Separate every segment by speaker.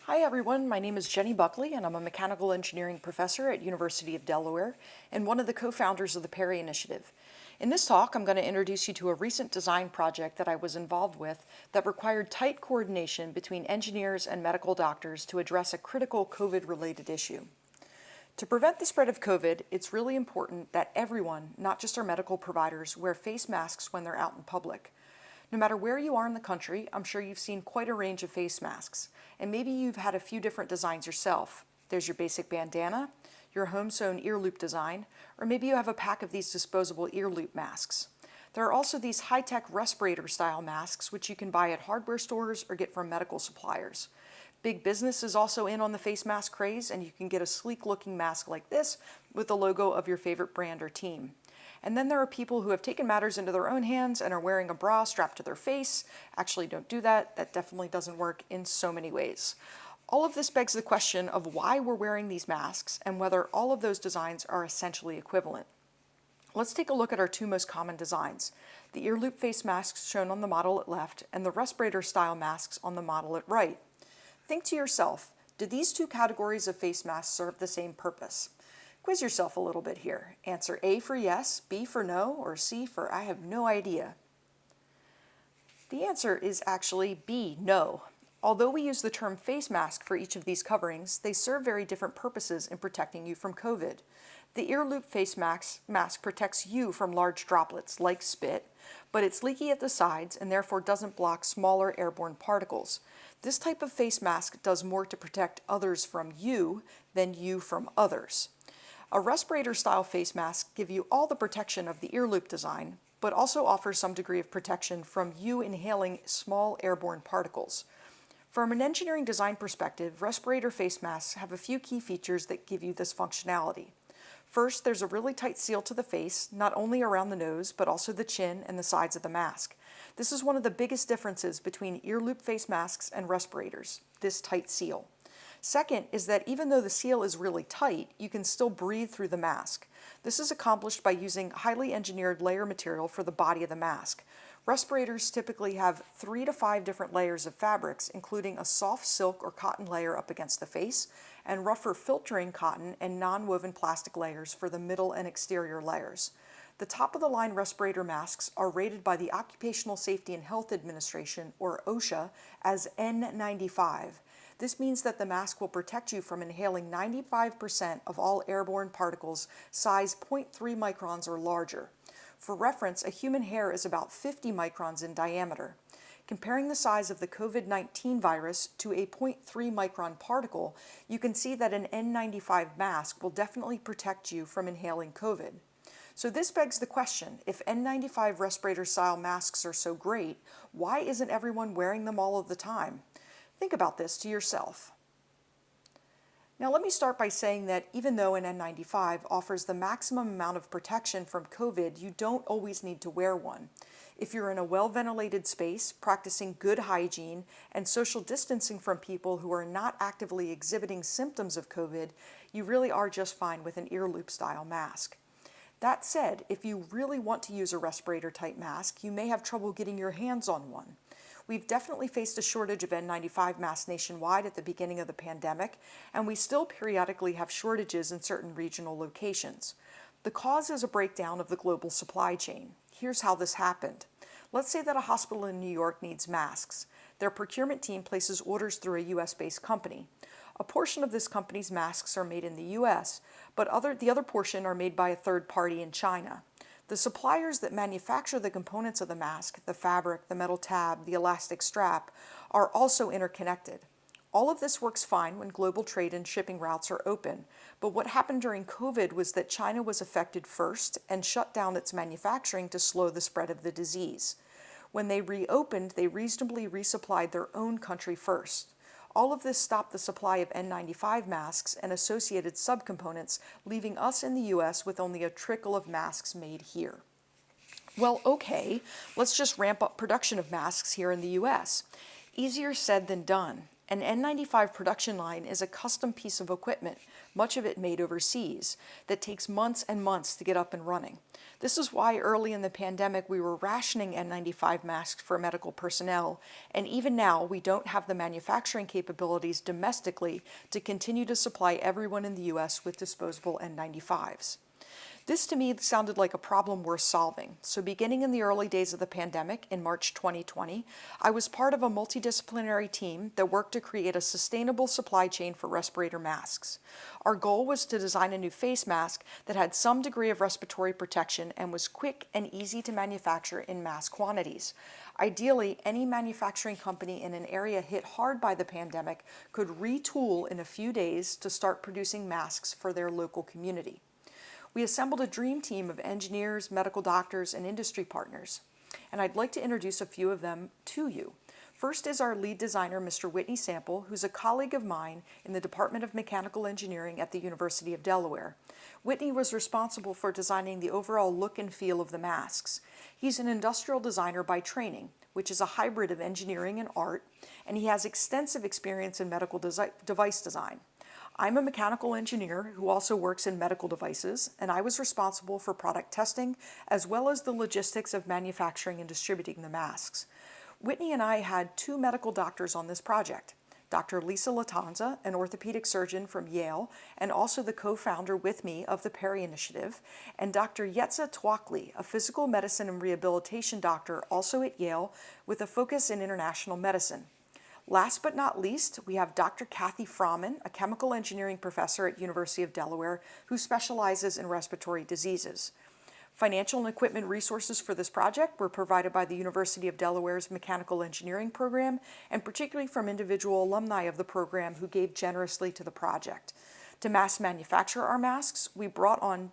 Speaker 1: Hi everyone, my name is Jenny Buckley and I'm a mechanical engineering professor at University of Delaware and one of the co-founders of the Perry Initiative. In this talk, I'm going to introduce you to a recent design project that I was involved with that required tight coordination between engineers and medical doctors to address a critical COVID-related issue. To prevent the spread of COVID, it's really important that everyone, not just our medical providers, wear face masks when they're out in public. No matter where you are in the country, I'm sure you've seen quite a range of face masks, and maybe you've had a few different designs yourself. There's your basic bandana, your home-sewn ear loop design, or maybe you have a pack of these disposable ear loop masks. There are also these high-tech respirator-style masks, which you can buy at hardware stores or get from medical suppliers. Big business is also in on the face mask craze, and you can get a sleek-looking mask like this with the logo of your favorite brand or team. And then there are people who have taken matters into their own hands and are wearing a bra strapped to their face. Actually, don't do that. That definitely doesn't work in so many ways. All of this begs the question of why we're wearing these masks and whether all of those designs are essentially equivalent. Let's take a look at our two most common designs, the ear loop face masks shown on the model at left and the respirator style masks on the model at right. Think to yourself, do these two categories of face masks serve the same purpose? Quiz yourself a little bit here. Answer A for yes, B for no, or C for I have no idea. The answer is actually B, no. Although we use the term face mask for each of these coverings, they serve very different purposes in protecting you from COVID. The ear loop face mask protects you from large droplets like spit, but it's leaky at the sides and therefore doesn't block smaller airborne particles. This type of face mask does more to protect others from you than you from others. A respirator-style face mask gives you all the protection of the ear loop design, but also offers some degree of protection from you inhaling small airborne particles. From an engineering design perspective, respirator face masks have a few key features that give you this functionality. First, there's a really tight seal to the face, not only around the nose, but also the chin and the sides of the mask. This is one of the biggest differences between ear loop face masks and respirators, this tight seal. Second is that even though the seal is really tight, you can still breathe through the mask. This is accomplished by using highly engineered layer material for the body of the mask. Respirators typically have 3 to 5 different layers of fabrics, including a soft silk or cotton layer up against the face, and rougher filtering cotton and non-woven plastic layers for the middle and exterior layers. The top-of-the-line respirator masks are rated by the Occupational Safety and Health Administration, or OSHA, as N95. This means that the mask will protect you from inhaling 95% of all airborne particles size 0.3 microns or larger. For reference, a human hair is about 50 microns in diameter. Comparing the size of the COVID-19 virus to a 0.3 micron particle, you can see that an N95 mask will definitely protect you from inhaling COVID. So this begs the question, if N95 respirator-style masks are so great, why isn't everyone wearing them all of the time? Think about this to yourself. Now let me start by saying that even though an N95 offers the maximum amount of protection from COVID, you don't always need to wear one. If you're in a well-ventilated space, practicing good hygiene, and social distancing from people who are not actively exhibiting symptoms of COVID, you really are just fine with an ear loop style mask. That said, if you really want to use a respirator-type mask, you may have trouble getting your hands on one. We've definitely faced a shortage of N95 masks nationwide at the beginning of the pandemic, and we still periodically have shortages in certain regional locations. The cause is a breakdown of the global supply chain. Here's how this happened. Let's say that a hospital in New York needs masks. Their procurement team places orders through a US-based company. A portion of this company's masks are made in the US, but the other portion are made by a third party in China. The suppliers that manufacture the components of the mask, the fabric, the metal tab, the elastic strap, are also interconnected. All of this works fine when global trade and shipping routes are open, but what happened during COVID was that China was affected first and shut down its manufacturing to slow the spread of the disease. When they reopened, they reasonably resupplied their own country first. All of this stopped the supply of N95 masks and associated subcomponents, leaving us in the US with only a trickle of masks made here. Well, okay, let's just ramp up production of masks here in the US. Easier said than done. An N95 production line is a custom piece of equipment, much of it made overseas, that takes months and months to get up and running. This is why early in the pandemic we were rationing N95 masks for medical personnel, and even now we don't have the manufacturing capabilities domestically to continue to supply everyone in the US with disposable N95s. This to me sounded like a problem worth solving. So beginning in the early days of the pandemic in March 2020, I was part of a multidisciplinary team that worked to create a sustainable supply chain for respirator masks. Our goal was to design a new face mask that had some degree of respiratory protection and was quick and easy to manufacture in mass quantities. Ideally, any manufacturing company in an area hit hard by the pandemic could retool in a few days to start producing masks for their local community. We assembled a dream team of engineers, medical doctors, and industry partners, and I'd like to introduce a few of them to you. First is our lead designer, Mr. Whitney Sample, who's a colleague of mine in the Department of Mechanical Engineering at the University of Delaware. Whitney was responsible for designing the overall look and feel of the masks. He's an industrial designer by training, which is a hybrid of engineering and art, and he has extensive experience in medical device design. I'm a mechanical engineer who also works in medical devices, and I was responsible for product testing as well as the logistics of manufacturing and distributing the masks. Whitney and I had two medical doctors on this project, Dr. Lisa Latanza, an orthopedic surgeon from Yale, and also the co-founder with me of the Perry Initiative, and Dr. Yetza Twakli, a physical medicine and rehabilitation doctor also at Yale with a focus in international medicine. Last but not least, we have Dr. Kathy Fromman, a chemical engineering professor at University of Delaware who specializes in respiratory diseases. Financial and equipment resources for this project were provided by the University of Delaware's Mechanical Engineering program, and particularly from individual alumni of the program who gave generously to the project. To mass manufacture our masks, we brought on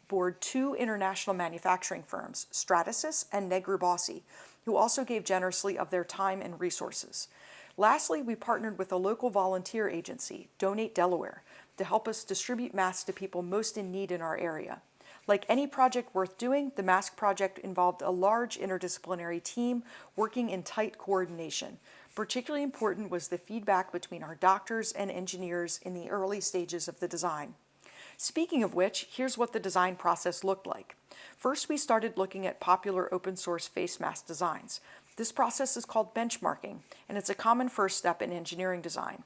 Speaker 1: board two international manufacturing firms, Stratasys and Negrubossi, who also gave generously of their time and resources. Lastly, we partnered with a local volunteer agency, Donate Delaware, to help us distribute masks to people most in need in our area. Like any project worth doing, the mask project involved a large interdisciplinary team working in tight coordination. Particularly important was the feedback between our doctors and engineers in the early stages of the design. Speaking of which, here's what the design process looked like. First, we started looking at popular open source face mask designs. This process is called benchmarking, and it's a common first step in engineering design.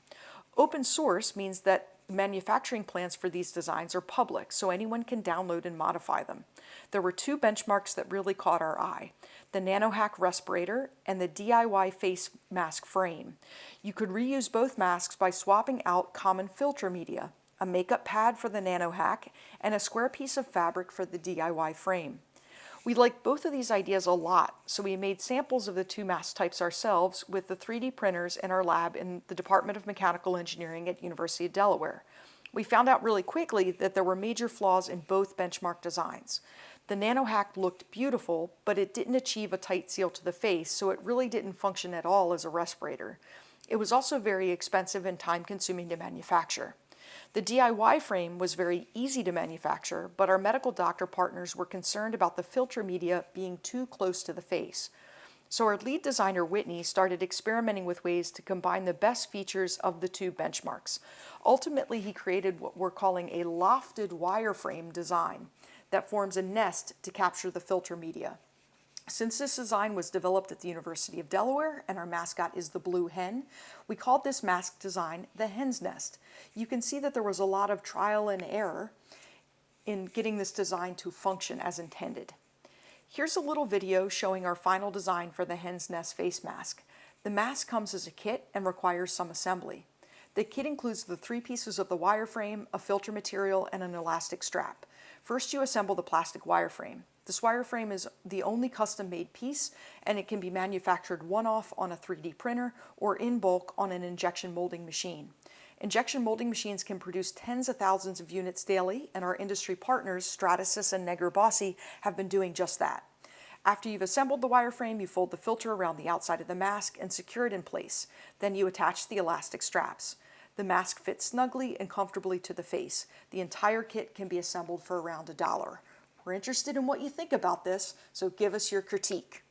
Speaker 1: Open source means that manufacturing plans for these designs are public, so anyone can download and modify them. There were two benchmarks that really caught our eye, the NanoHack respirator and the DIY face mask frame. You could reuse both masks by swapping out common filter media, a makeup pad for the NanoHack, and a square piece of fabric for the DIY frame. We liked both of these ideas a lot, so we made samples of the two mask types ourselves with the 3D printers in our lab in the Department of Mechanical Engineering at University of Delaware. We found out really quickly that there were major flaws in both benchmark designs. The NanoHack looked beautiful, but it didn't achieve a tight seal to the face, so it really didn't function at all as a respirator. It was also very expensive and time-consuming to manufacture. The DIY frame was very easy to manufacture, but our medical doctor partners were concerned about the filter media being too close to the face. So our lead designer, Whitney, started experimenting with ways to combine the best features of the two benchmarks. Ultimately, he created what we're calling a lofted wireframe design that forms a nest to capture the filter media. Since this design was developed at the University of Delaware and our mascot is the blue hen, we called this mask design the HensNest. You can see that there was a lot of trial and error in getting this design to function as intended. Here's a little video showing our final design for the HensNest face mask. The mask comes as a kit and requires some assembly. The kit includes the three pieces of the wireframe, a filter material, and an elastic strap. First, you assemble the plastic wireframe. This wireframe is the only custom-made piece, and it can be manufactured one-off on a 3D printer or in bulk on an injection molding machine. Injection molding machines can produce tens of thousands of units daily, and our industry partners, Stratasys and Negrubossi, have been doing just that. After you've assembled the wireframe, you fold the filter around the outside of the mask and secure it in place. Then you attach the elastic straps. The mask fits snugly and comfortably to the face. The entire kit can be assembled for around $1. We're interested in what you think about this, so give us your critique.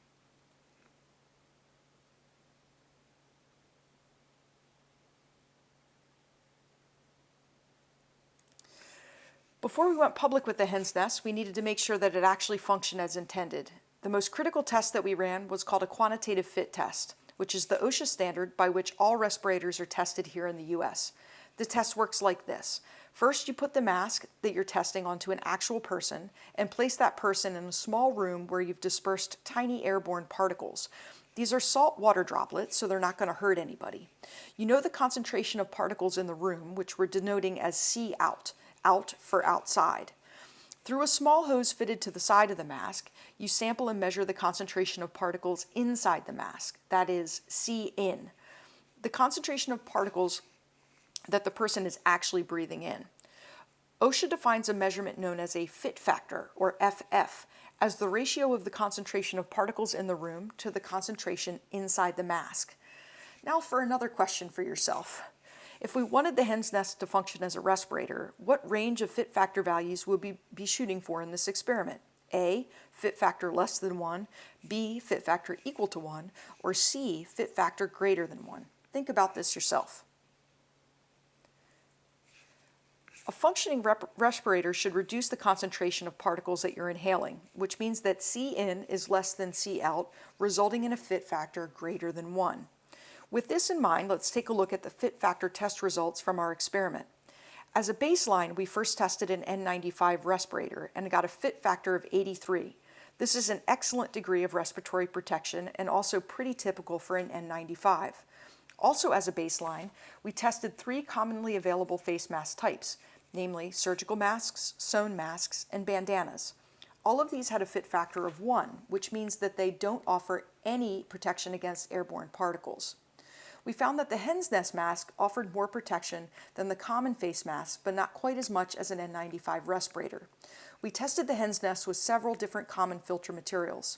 Speaker 1: Before we went public with the HensNest, we needed to make sure that it actually functioned as intended. The most critical test that we ran was called a Quantitative Fit Test, which is the OSHA standard by which all respirators are tested here in the US. The test works like this. First, you put the mask that you're testing onto an actual person and place that person in a small room where you've dispersed tiny airborne particles. These are salt water droplets, so they're not going to hurt anybody. You know the concentration of particles in the room, which we're denoting as C out for outside. Through a small hose fitted to the side of the mask, you sample and measure the concentration of particles inside the mask, that is, C in. The concentration of particles that the person is actually breathing in. OSHA defines a measurement known as a fit factor, or FF, as the ratio of the concentration of particles in the room to the concentration inside the mask. Now for another question for yourself. If we wanted the HensNest to function as a respirator, what range of fit factor values would we be shooting for in this experiment? A, fit factor less than 1, B, fit factor equal to 1, or C, fit factor greater than 1? Think about this yourself. A functioning respirator should reduce the concentration of particles that you're inhaling, which means that C in is less than C out, resulting in a fit factor greater than 1. With this in mind, let's take a look at the fit factor test results from our experiment. As a baseline, we first tested an N95 respirator and got a fit factor of 83. This is an excellent degree of respiratory protection and also pretty typical for an N95. Also as a baseline, we tested 3 commonly available face mask types, namely surgical masks, sewn masks, and bandanas. All of these had a fit factor of 1, which means that they don't offer any protection against airborne particles. We found that the HensNest mask offered more protection than the common face mask, but not quite as much as an N95 respirator. We tested the HensNest with several different common filter materials.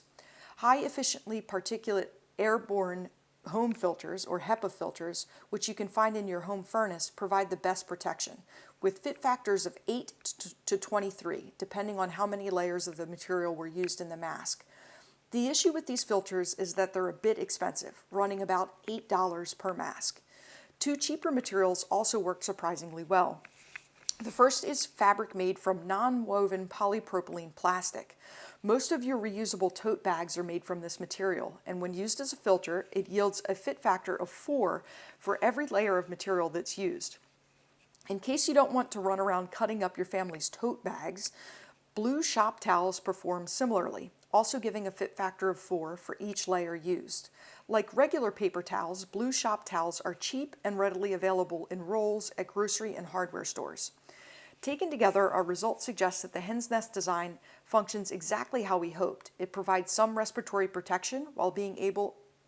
Speaker 1: High efficiently particulate airborne home filters, or HEPA filters, which you can find in your home furnace, provide the best protection, with fit factors of 8 to 23, depending on how many layers of the material were used in the mask. The issue with these filters is that they're a bit expensive, running about $8 per mask. 2 cheaper materials also work surprisingly well. The first is fabric made from non-woven polypropylene plastic. Most of your reusable tote bags are made from this material, and when used as a filter, it yields a fit factor of 4 for every layer of material that's used. In case you don't want to run around cutting up your family's tote bags, blue shop towels perform similarly, also giving a fit factor of 4 for each layer used. Like regular paper towels, blue shop towels are cheap and readily available in rolls at grocery and hardware stores. Taken together, our results suggest that the HensNest design functions exactly how we hoped. It provides some respiratory protection while being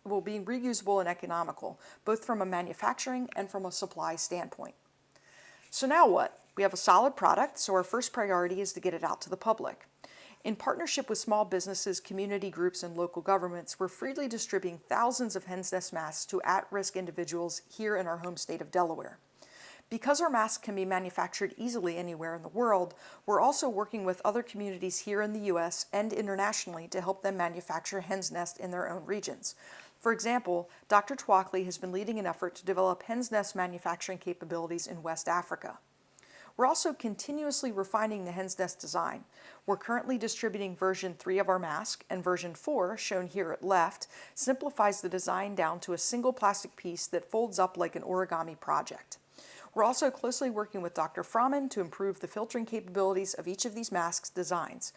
Speaker 1: reusable and economical, both from a manufacturing and from a supply standpoint. So now what? We have a solid product, so our first priority is to get it out to the public. In partnership with small businesses, community groups, and local governments, we're freely distributing thousands of HensNest masks to at-risk individuals here in our home state of Delaware. Because our masks can be manufactured easily anywhere in the world, we're also working with other communities here in the U.S. and internationally to help them manufacture HensNest in their own regions. For example, Dr. Twackley has been leading an effort to develop HensNest manufacturing capabilities in West Africa. We're also continuously refining the HensNest design. We're currently distributing version 3 of our mask, and version 4, shown here at left, simplifies the design down to a single plastic piece that folds up like an origami project. We're also closely working with Dr. Fromman to improve the filtering capabilities of each of these masks designs.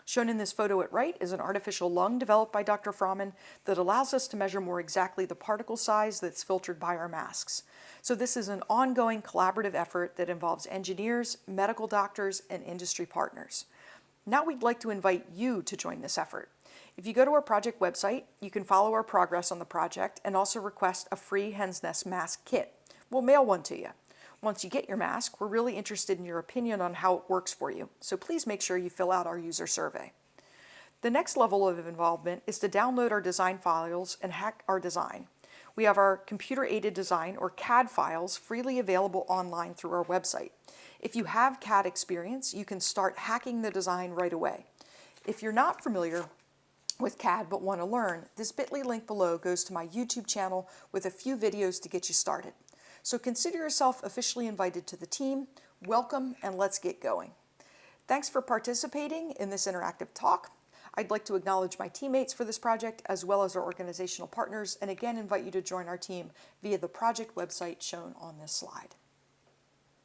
Speaker 1: Shown in this photo at right is an artificial lung developed by Dr. Fromman that allows us to measure more exactly the particle size that's filtered by our masks. So this is an ongoing collaborative effort that involves engineers, medical doctors, and industry partners. Now we'd like to invite you to join this effort. If you go to our project website, you can follow our progress on the project and also request a free HensNest Mask kit. We'll mail one to you. Once you get your mask, we're really interested in your opinion on how it works for you, so please make sure you fill out our user survey. The next level of involvement is to download our design files and hack our design. We have our computer-aided design, or CAD files, freely available online through our website. If you have CAD experience, you can start hacking the design right away. If you're not familiar with CAD but want to learn, this bit.ly link below goes to my YouTube channel with a few videos to get you started. So consider yourself officially invited to the team. Welcome, and let's get going. Thanks for participating in this interactive talk. I'd like to acknowledge my teammates for this project as well as our organizational partners, and again invite you to join our team via the project website shown on this slide.